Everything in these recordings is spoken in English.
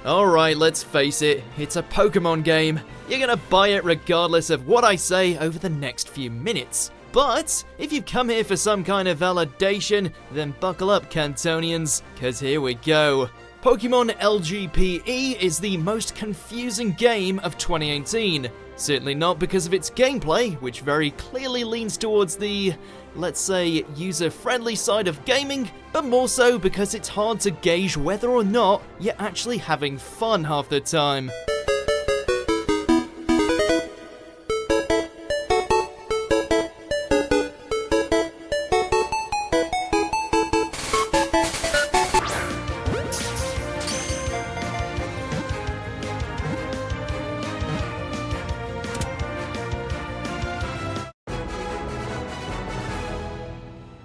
Alright, let's face it, it's a Pokemon game. You're gonna buy it regardless of what I say over the next few minutes. But if you've come here for some kind of validation, then buckle up, Cantonians, cause here we go. Pokemon LGPE is the most confusing game of 2018. Certainly not because of its gameplay, which very clearly leans towards the, let's say, user-friendly side of gaming, but more so because it's hard to gauge whether or not you're actually having fun half the time.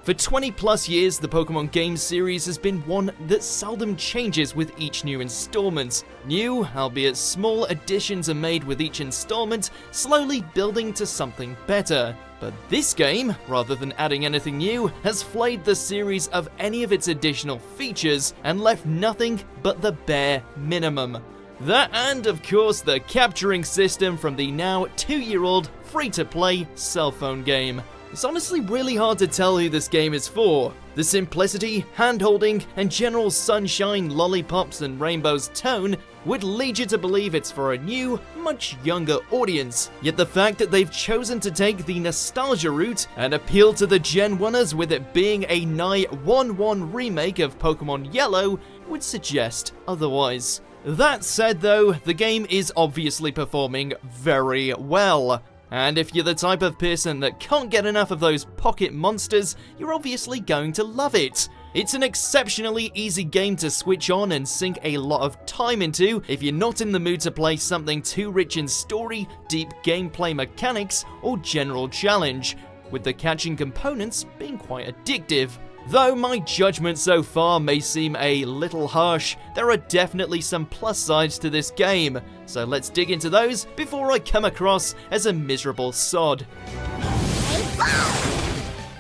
For 20 plus years, the Pokemon game series has been one that seldom changes with each new installment. New, albeit small, additions are made with each installment, slowly building to something better. But this game, rather than adding anything new, has flayed the series of any of its additional features and left nothing but the bare minimum. That and, of course, the capturing system from the now 2-year-old free-to-play cell phone game. It's honestly really hard to tell who this game is for. The simplicity, hand-holding, and general sunshine, lollipops, and rainbows tone would lead you to believe it's for a new, much younger audience. Yet the fact that they've chosen to take the nostalgia route and appeal to the Gen 1ers with it being a nigh 1-1 remake of Pokemon Yellow would suggest otherwise. That said though, the game is obviously performing very well. And if you're the type of person that can't get enough of those pocket monsters, you're obviously going to love it. It's an exceptionally easy game to switch on and sink a lot of time into if you're not in the mood to play something too rich in story, deep gameplay mechanics, or general challenge, with the catching components being quite addictive. Though my judgment so far may seem a little harsh, there are definitely some plus sides to this game, so let's dig into those before I come across as a miserable sod.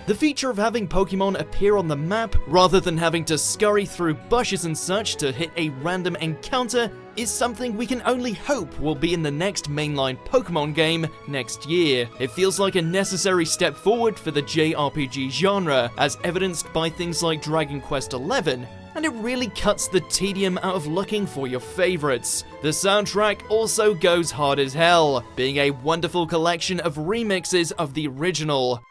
The feature of having Pokemon appear on the map, rather than having to scurry through bushes and such to hit a random encounter, is something we can only hope will be in the next mainline Pokemon game next year. It feels like a necessary step forward for the JRPG genre, as evidenced by things like Dragon Quest XI, and it really cuts the tedium out of looking for your favorites. The soundtrack also goes hard as hell, being a wonderful collection of remixes of the original.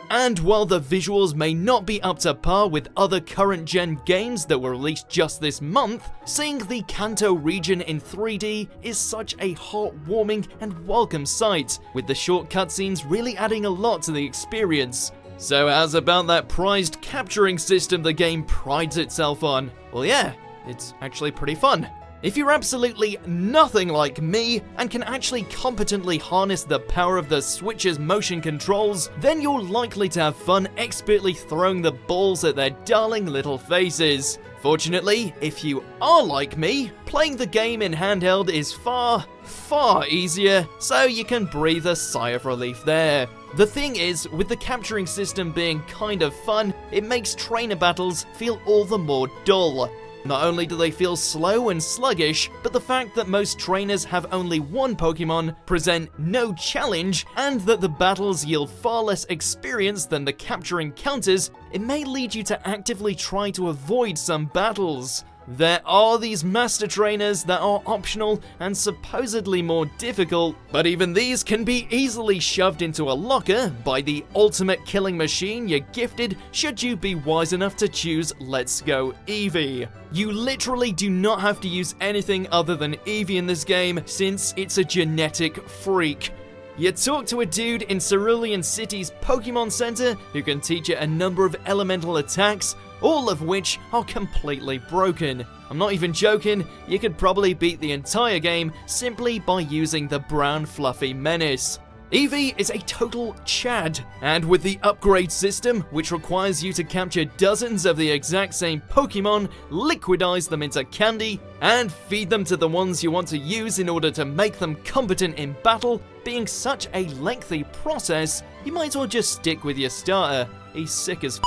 And while the visuals may not be up to par with other current-gen games that were released just this month, seeing the Kanto region in 3D is such a heartwarming and welcome sight, with the short cutscenes really adding a lot to the experience. So how's about that prized capturing system the game prides itself on? Well yeah, it's actually pretty fun. If you're absolutely nothing like me and can actually competently harness the power of the Switch's motion controls, then you're likely to have fun expertly throwing the balls at their darling little faces. Fortunately, if you are like me, playing the game in handheld is far easier, so you can breathe a sigh of relief there. The thing is, with the capturing system being kind of fun, it makes trainer battles feel all the more dull. Not only do they feel slow and sluggish, but the fact that most trainers have only one Pokemon, present no challenge, and that the battles yield far less experience than the capture encounters, it may lead you to actively try to avoid some battles. There are these master trainers that are optional and supposedly more difficult, but even these can be easily shoved into a locker by the ultimate killing machine you're gifted should you be wise enough to choose Let's Go Eevee. You literally do not have to use anything other than Eevee in this game, since it's a genetic freak. You talk to a dude in Cerulean City's Pokemon Center who can teach it a number of elemental attacks, all of which are completely broken. I'm not even joking, you could probably beat the entire game simply by using the brown fluffy menace. Eevee is a total Chad, and with the upgrade system, which requires you to capture dozens of the exact same Pokemon, liquidize them into candy, and feed them to the ones you want to use in order to make them competent in battle, being such a lengthy process, you might as well just stick with your starter. He's sick as f***.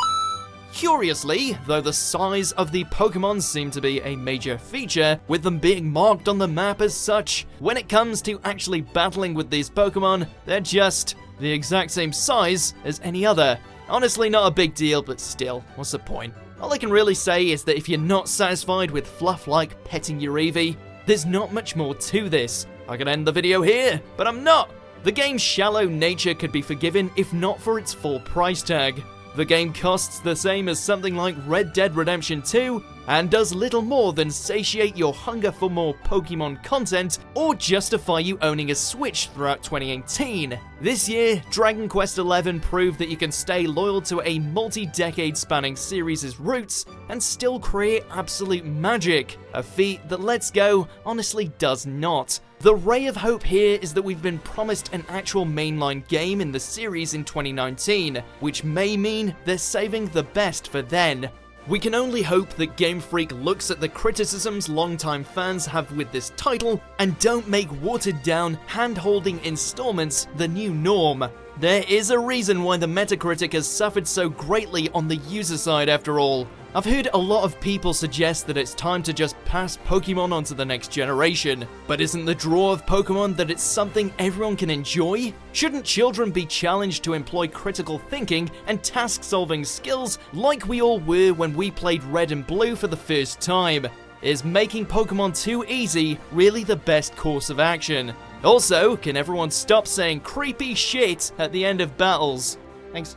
Curiously, though the size of the Pokemon seem to be a major feature, with them being marked on the map as such, when it comes to actually battling with these Pokemon, they're just the exact same size as any other. Honestly, not a big deal, but still, what's the point? All I can really say is that if you're not satisfied with fluff like petting your Eevee, there's not much more to this. I could end the video here, but I'm not! The game's shallow nature could be forgiven if not for its full price tag. The game costs the same as something like Red Dead Redemption 2, and does little more than satiate your hunger for more Pokemon content, or justify you owning a Switch throughout 2018. This year, Dragon Quest XI proved that you can stay loyal to a multi-decade spanning series' roots, and still create absolute magic, a feat that Let's Go honestly does not. The ray of hope here is that we've been promised an actual mainline game in the series in 2019, which may mean they're saving the best for then. We can only hope that Game Freak looks at the criticisms longtime fans have with this title and don't make watered-down, hand-holding installments the new norm. There is a reason why the Metacritic has suffered so greatly on the user side after all. I've heard a lot of people suggest that it's time to just pass Pokemon on to the next generation, but isn't the draw of Pokemon that it's something everyone can enjoy? Shouldn't children be challenged to employ critical thinking and task-solving skills like we all were when we played Red and Blue for the first time? Is making Pokemon too easy really the best course of action? Also, can everyone stop saying creepy shit at the end of battles? Thanks.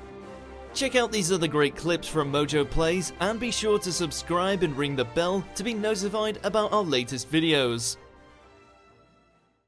Check out these other great clips from MojoPlays, and be sure to subscribe and ring the bell to be notified about our latest videos.